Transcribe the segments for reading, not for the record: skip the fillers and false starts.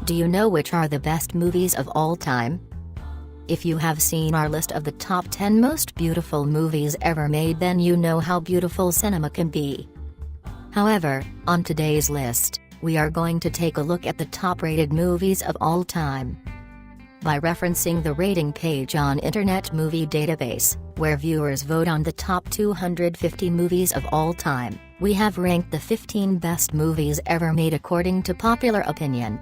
Do you know which are the best movies of all time? If you have seen our list of the top 10 most beautiful movies ever made, then you know how beautiful cinema can be. However, on today's list, we are going to take a look at the top-rated movies of all time. By referencing the rating page on Internet Movie Database, where viewers vote on the top 250 movies of all time, we have ranked the 15 best movies ever made according to popular opinion.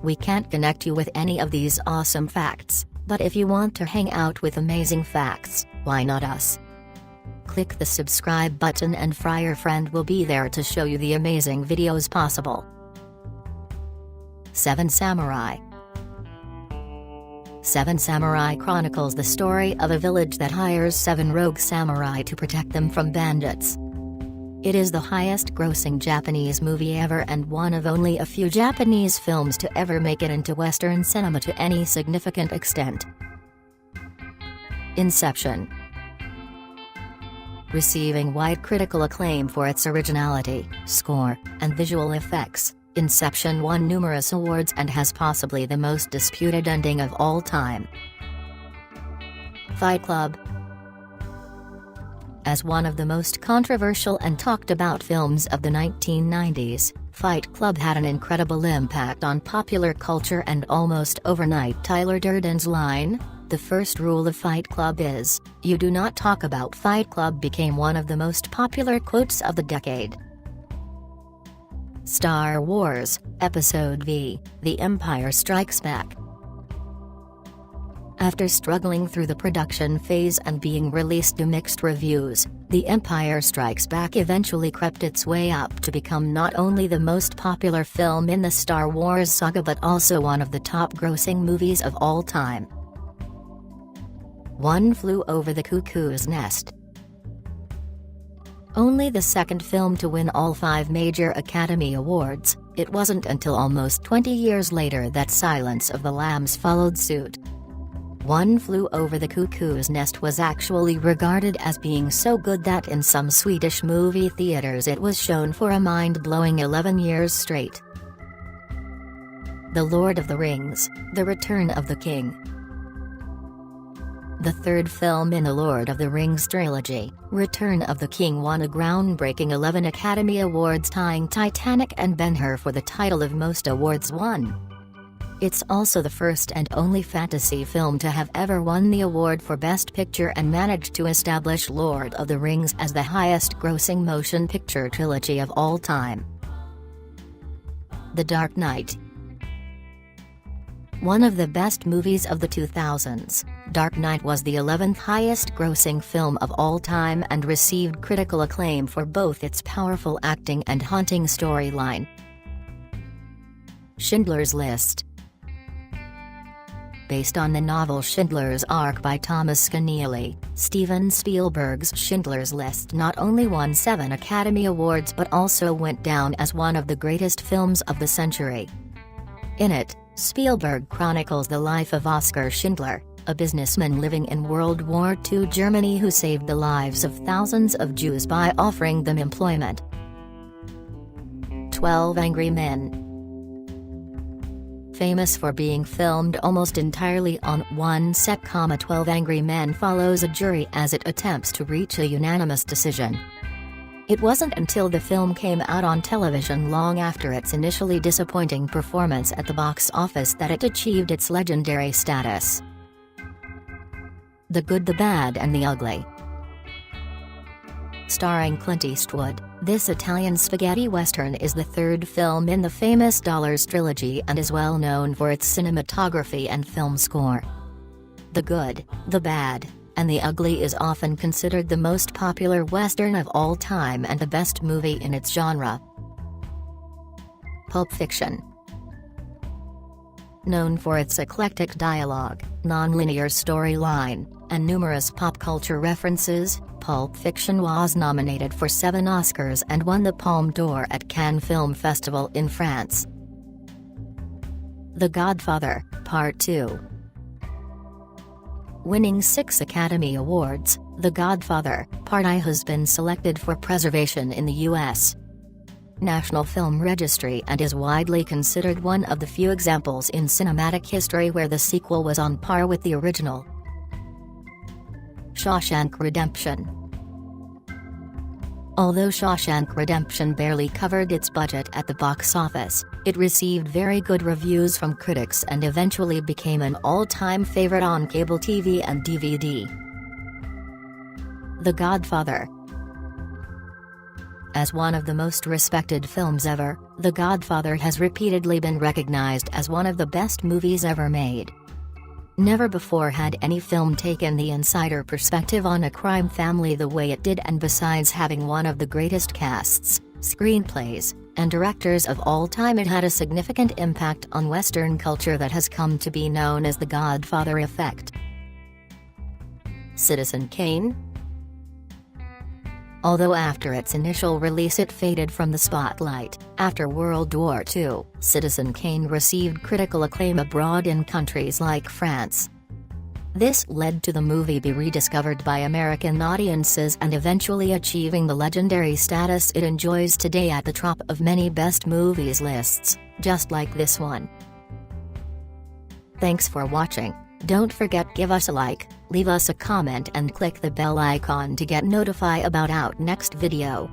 We can't connect you with any of these awesome facts, but if you want to hang out with amazing facts, why not us? Click the subscribe button and your friend will be there to show you the amazing videos possible. 7 Samurai. 7 Samurai chronicles the story of a village that hires 7 rogue samurai to protect them from bandits. It is the highest-grossing Japanese movie ever and one of only a few Japanese films to ever make it into Western cinema to any significant extent. Inception. Receiving wide critical acclaim for its originality, score, and visual effects, Inception won numerous awards and has possibly the most disputed ending of all time. Fight Club. As one of the most controversial and talked about films of the 1990s, Fight Club had an incredible impact on popular culture, and almost overnight Tyler Durden's line, "The first rule of Fight Club is, you do not talk about Fight Club," became one of the most popular quotes of the decade. Star Wars, Episode V, The Empire Strikes Back. After struggling through the production phase and being released to mixed reviews, The Empire Strikes Back eventually crept its way up to become not only the most popular film in the Star Wars saga but also one of the top-grossing movies of all time. One Flew Over the Cuckoo's Nest. Only the second film to win all 5 major Academy Awards, it wasn't until almost 20 years later that Silence of the Lambs followed suit. One Flew Over the Cuckoo's Nest was actually regarded as being so good that in some Swedish movie theaters it was shown for a mind-blowing 11 years straight. The Lord of the Rings, The Return of the King. The third film in the Lord of the Rings trilogy, Return of the King, won a groundbreaking 11 Academy Awards, tying Titanic and Ben-Hur for the title of most awards won. It's also the first and only fantasy film to have ever won the award for Best Picture and managed to establish Lord of the Rings as the highest-grossing motion picture trilogy of all time. The Dark Knight. One of the best movies of the 2000s, Dark Knight was the 11th highest-grossing film of all time and received critical acclaim for both its powerful acting and haunting storyline. Schindler's List. Based on the novel Schindler's Ark by Thomas Keneally, Steven Spielberg's Schindler's List not only won 7 Academy Awards but also went down as one of the greatest films of the century. In it, Spielberg chronicles the life of Oskar Schindler, a businessman living in World War II Germany who saved the lives of thousands of Jews by offering them employment. 12 Angry Men. Famous for being filmed almost entirely on one set, 12 Angry Men follows a jury as it attempts to reach a unanimous decision. It wasn't until the film came out on television long after its initially disappointing performance at the box office that it achieved its legendary status. The Good, the Bad and the Ugly. Starring Clint Eastwood, this Italian spaghetti western is the third film in the famous Dollars trilogy and is well known for its cinematography and film score. The Good, the Bad, and the Ugly is often considered the most popular western of all time and the best movie in its genre. Pulp Fiction. Known for its eclectic dialogue, non-linear storyline, and numerous pop culture references, Pulp Fiction was nominated for 7 Oscars and won the Palme d'Or at Cannes Film Festival in France. The Godfather, Part 2. Winning 6 Academy Awards, The Godfather, Part I has been selected for preservation in the U.S. National Film Registry and is widely considered one of the few examples in cinematic history where the sequel was on par with the original. Shawshank Redemption. Although Shawshank Redemption barely covered its budget at the box office, it received very good reviews from critics and eventually became an all-time favorite on cable TV and DVD. The Godfather. As one of the most respected films ever, The Godfather has repeatedly been recognized as one of the best movies ever made. Never before had any film taken the insider perspective on a crime family the way it did, and besides having one of the greatest casts, screenplays, and directors of all time, it had a significant impact on Western culture that has come to be known as the Godfather effect. Citizen Kane. Although after its initial release it faded from the spotlight, after World War II, Citizen Kane received critical acclaim abroad in countries like France. This led to the movie being rediscovered by American audiences and eventually achieving the legendary status it enjoys today at the top of many best movies lists, just like this one. Thanks for watching. Don't forget, give us a like, leave us a comment and click the bell icon to get notified about our next video.